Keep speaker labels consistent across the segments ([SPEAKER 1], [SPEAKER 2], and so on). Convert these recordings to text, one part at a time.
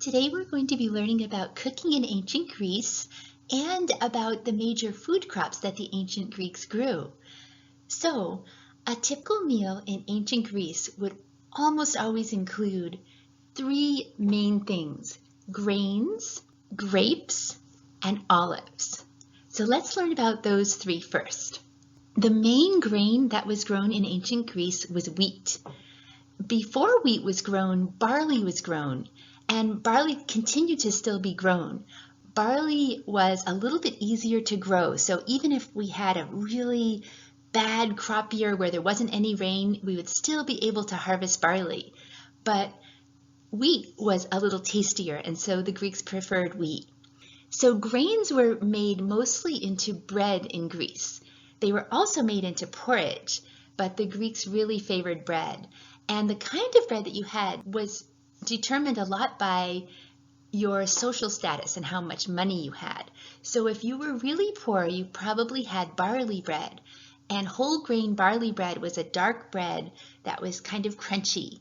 [SPEAKER 1] Today we're going to be learning about cooking in ancient Greece and about the major food crops that the ancient Greeks grew. So, a typical meal in ancient Greece would almost always include three main things: grains, grapes, and olives. So let's learn about those three first. The main grain that was grown in ancient Greece was wheat. Before wheat was grown, barley was grown, and barley continued to still be grown. Barley was a little bit easier to grow, so even if we had a really bad crop year where there wasn't any rain, we would still be able to harvest barley. But wheat was a little tastier, and so the Greeks preferred wheat. So grains were made mostly into bread in Greece. They were also made into porridge, but the Greeks really favored bread. And the kind of bread that you had was determined a lot by your social status and how much money you had. So if you were really poor, you probably had barley bread. And whole grain barley bread was a dark bread that was kind of crunchy.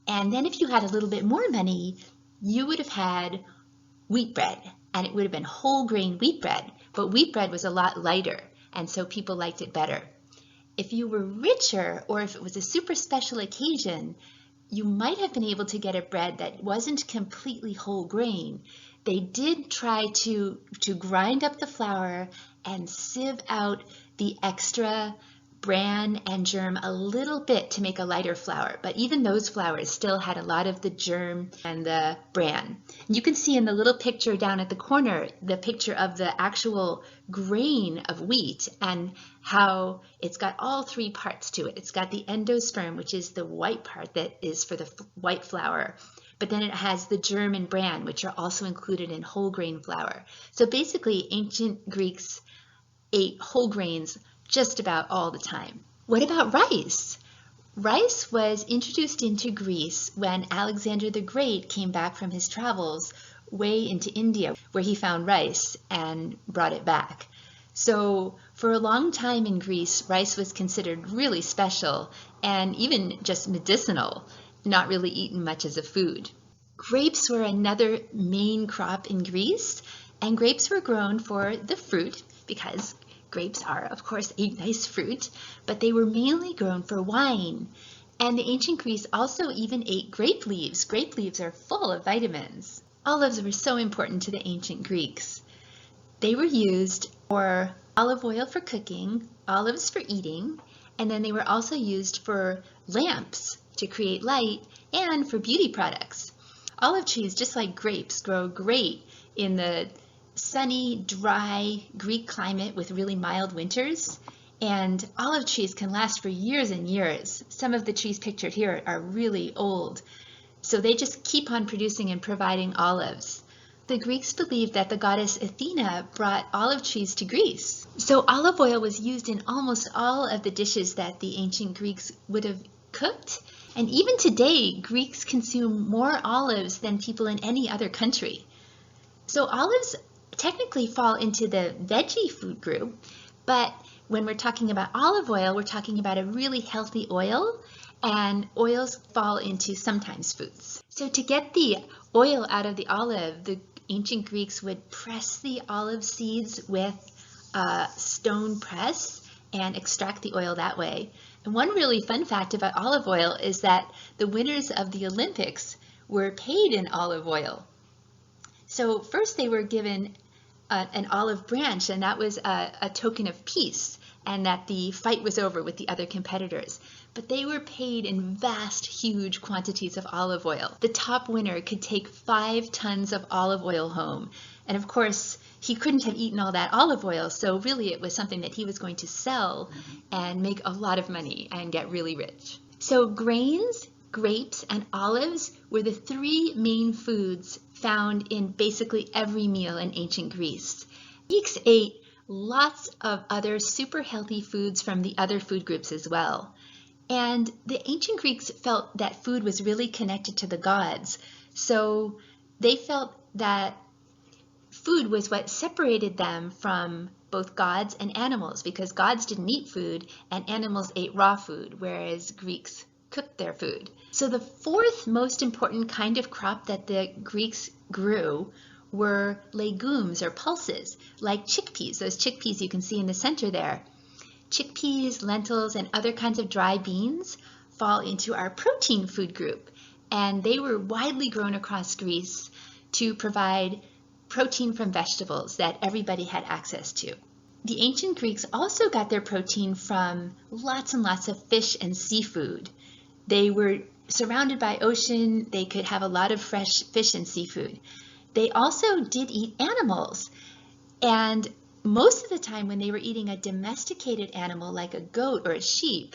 [SPEAKER 1] And then if you had a little bit more money, you would have had wheat bread, and it would have been whole grain wheat bread. But wheat bread was a lot lighter, and so people liked it better. If you were richer, or if it was a super special occasion, you might have been able to get a bread that wasn't completely whole grain. They did try to grind up the flour and sieve out the extra bran and germ a little bit to make a lighter flour, but even those flours still had a lot of the germ and the bran. You can see in the little picture down at the corner the picture of the actual grain of wheat and how it's got all three parts to it. It's got the endosperm, which is the white part that is for the white flour, but then it has the germ and bran, which are also included in whole grain flour. So basically, ancient Greeks ate whole grains just about all the time. What about rice? Rice was introduced into Greece when Alexander the Great came back from his travels way into India, where he found rice and brought it back. So for a long time in Greece, rice was considered really special and even just medicinal, not really eaten much as a food. Grapes were another main crop in Greece, and grapes were grown for the fruit because grapes are, of course, a nice fruit, but they were mainly grown for wine. And the ancient Greeks also even ate grape leaves. Grape leaves are full of vitamins. Olives were so important to the ancient Greeks. They were used for olive oil for cooking, olives for eating, and then they were also used for lamps to create light and for beauty products. Olive trees, just like grapes, grow great in the sunny, dry Greek climate with really mild winters, and olive trees can last for years and years. Some of the trees pictured here are really old, so they just keep on producing and providing olives. The Greeks believed that the goddess Athena brought olive trees to Greece. So olive oil was used in almost all of the dishes that the ancient Greeks would have cooked. And even today, Greeks consume more olives than people in any other country. So olives technically fall into the veggie food group, but when we're talking about olive oil, we're talking about a really healthy oil, and oils fall into sometimes foods. So to get the oil out of the olive, the ancient Greeks would press the olive seeds with a stone press and extract the oil that way. And one really fun fact about olive oil is that the winners of the Olympics were paid in olive oil. So first they were given an olive branch, and that was a token of peace and that the fight was over with the other competitors. But they were paid in vast, huge quantities of olive oil. The top winner could take 5 tons of olive oil home. And of course, he couldn't have eaten all that olive oil, so really it was something that he was going to sell and make a lot of money and get really rich. So grains, grapes, and olives were the 3 main foods found in basically every meal in ancient Greece. Greeks ate lots of other super healthy foods from the other food groups as well. And the ancient Greeks felt that food was really connected to the gods. So they felt that food was what separated them from both gods and animals, because gods didn't eat food and animals ate raw food, whereas Greeks cook their food. So the fourth most important kind of crop that the Greeks grew were legumes or pulses, like chickpeas, those chickpeas you can see in the center there. Chickpeas, lentils, and other kinds of dry beans fall into our protein food group, and they were widely grown across Greece to provide protein from vegetables that everybody had access to. The ancient Greeks also got their protein from lots and lots of fish and seafood. They were surrounded by ocean. They could have a lot of fresh fish and seafood. They also did eat animals. And most of the time when they were eating a domesticated animal like a goat or a sheep,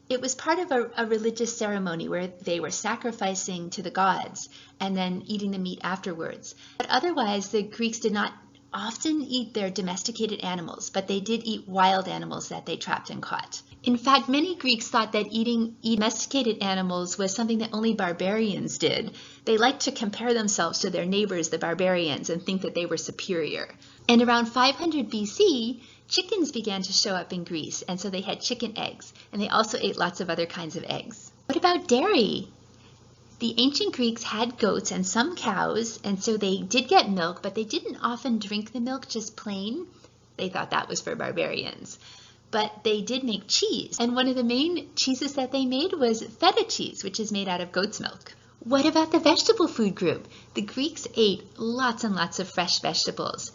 [SPEAKER 1] it was part of a religious ceremony where they were sacrificing to the gods and then eating the meat afterwards. But otherwise, the Greeks did not often eat their domesticated animals, but they did eat wild animals that they trapped and caught. In fact, many Greeks thought that eating domesticated animals was something that only barbarians did. They liked to compare themselves to their neighbors, the barbarians, and think that they were superior. And around 500 BC, chickens began to show up in Greece, and so they had chicken eggs, and they also ate lots of other kinds of eggs. What about dairy? The ancient Greeks had goats and some cows, and so they did get milk, but they didn't often drink the milk just plain. They thought that was for barbarians. But they did make cheese, and one of the main cheeses that they made was feta cheese, which is made out of goat's milk. What about the vegetable food group? The Greeks ate lots and lots of fresh vegetables.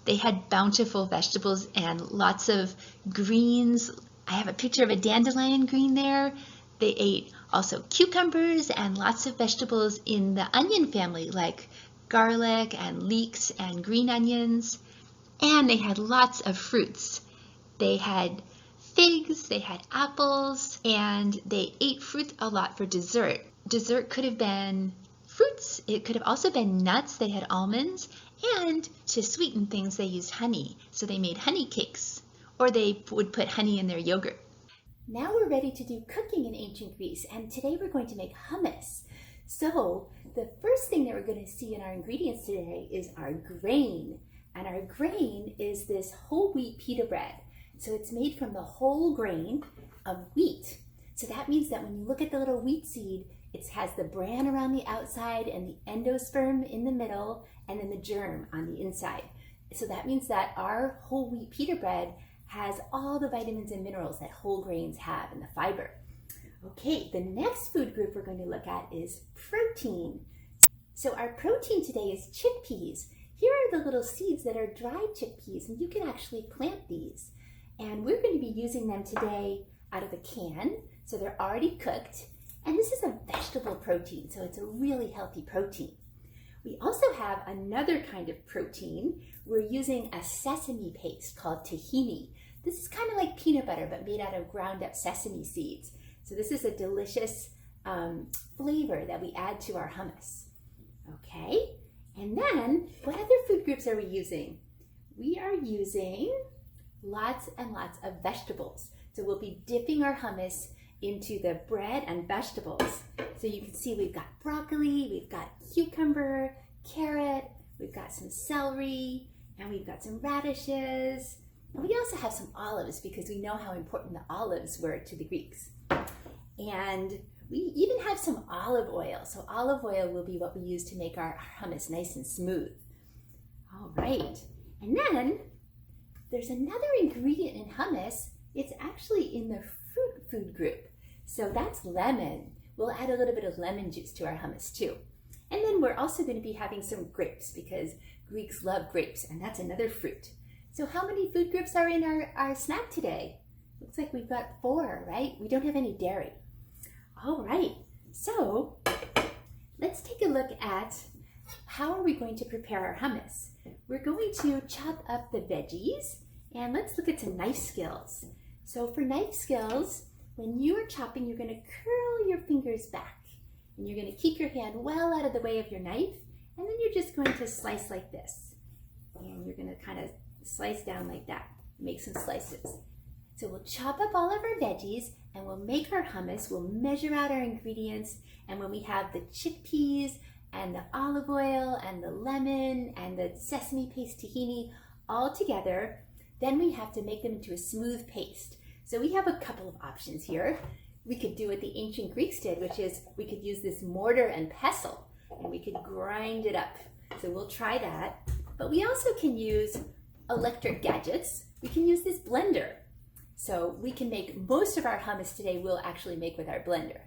[SPEAKER 1] They had bountiful vegetables and lots of greens. I have a picture of a dandelion green there. They ate also cucumbers and lots of vegetables in the onion family, like garlic and leeks and green onions. And they had lots of fruits. They had figs, they had apples, and they ate fruit a lot for dessert. Dessert could have been fruits. It could have also been nuts. They had almonds. And to sweeten things, they used honey. So they made honey cakes, or they would put honey in their yogurt.
[SPEAKER 2] Now we're ready to do cooking in ancient Greece, and today we're going to make hummus. So the first thing that we're going to see in our ingredients today is our grain. And our grain is this whole wheat pita bread. So it's made from the whole grain of wheat. So that means that when you look at the little wheat seed, it has the bran around the outside and the endosperm in the middle, and then the germ on the inside. So that means that our whole wheat pita bread has all the vitamins and minerals that whole grains have and the fiber. Okay, the next food group we're going to look at is protein. So our protein today is chickpeas. Here are the little seeds that are dried chickpeas, and you can actually plant these. And we're going to be using them today out of a can, so they're already cooked. And this is a vegetable protein, so it's a really healthy protein. We also have another kind of protein. We're using a sesame paste called tahini. This is kind of like peanut butter, but made out of ground up sesame seeds. So this is a delicious flavor that we add to our hummus. Okay, and then what other food groups are we using? We are using lots and lots of vegetables. So we'll be dipping our hummus into the bread and vegetables. So you can see we've got broccoli, we've got cucumber, carrot, we've got some celery, and we've got some radishes. And we also have some olives because we know how important the olives were to the Greeks. And we even have some olive oil. So olive oil will be what we use to make our hummus nice and smooth. All right. And then there's another ingredient in hummus. It's actually in the fruit food group. So that's lemon. We'll add a little bit of lemon juice to our hummus too. And then we're also going to be having some grapes because Greeks love grapes, and that's another fruit. So how many food groups are in our snack today? Looks like we've got 4, right? We don't have any dairy. All right, so let's take a look at how are we going to prepare our hummus. We're going to chop up the veggies, and let's look at some knife skills. So for knife skills, when you are chopping, you're going to curl your fingers back, and you're going to keep your hand well out of the way of your knife, and then you're just going to slice like this. And you're going to kind of slice down like that, make some slices. So we'll chop up all of our veggies, and we'll make our hummus. We'll measure out our ingredients, and when we have the chickpeas and the olive oil and the lemon and the sesame paste tahini all together, then we have to make them into a smooth paste. So we have a couple of options here. we could do what the ancient Greeks did, which is we could use this mortar and pestle and we could grind it up. So we'll try that. But we also can use electric gadgets. We can use this blender. So we can make most of our hummus today we'll actually make with our blender.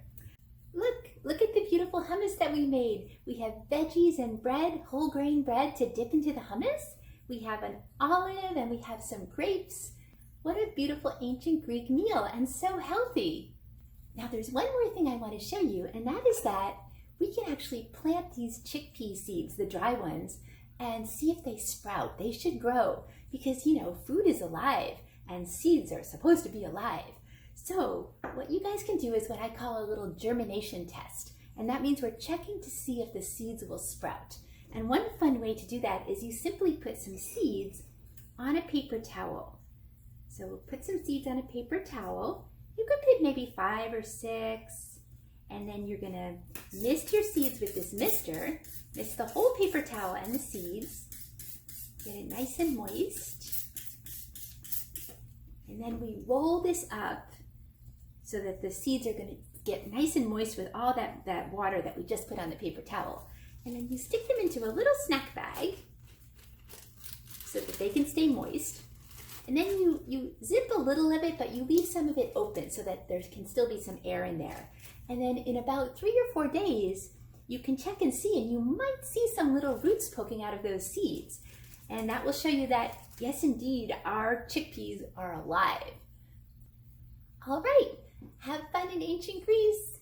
[SPEAKER 2] Look at the beautiful hummus that we made. We have veggies and bread, whole grain bread to dip into the hummus. We have an olive and we have some grapes. What a beautiful ancient Greek meal and so healthy. Now there's one more thing I want to show you, and that is that we can actually plant these chickpea seeds, the dry ones, and see if they sprout. They should grow because, you know, food is alive and seeds are supposed to be alive. So what you guys can do is what I call a little germination test. And that means we're checking to see if the seeds will sprout. And one fun way to do that is you simply put some seeds on a paper towel. So we'll put some seeds on a paper towel. You could put maybe 5 or 6. And then you're gonna mist your seeds with this mister. Mist the whole paper towel and the seeds. Get it nice and moist. And then we roll this up so that the seeds are gonna get nice and moist with all that water that we just put on the paper towel. And then you stick them into a little snack bag so that they can stay moist. And then you zip a little of it, but you leave some of it open so that there can still be some air in there. And then in about 3 or 4 days, you can check and see, and you might see some little roots poking out of those seeds. And that will show you that, yes, indeed, our chickpeas are alive. All right, have fun in ancient Greece.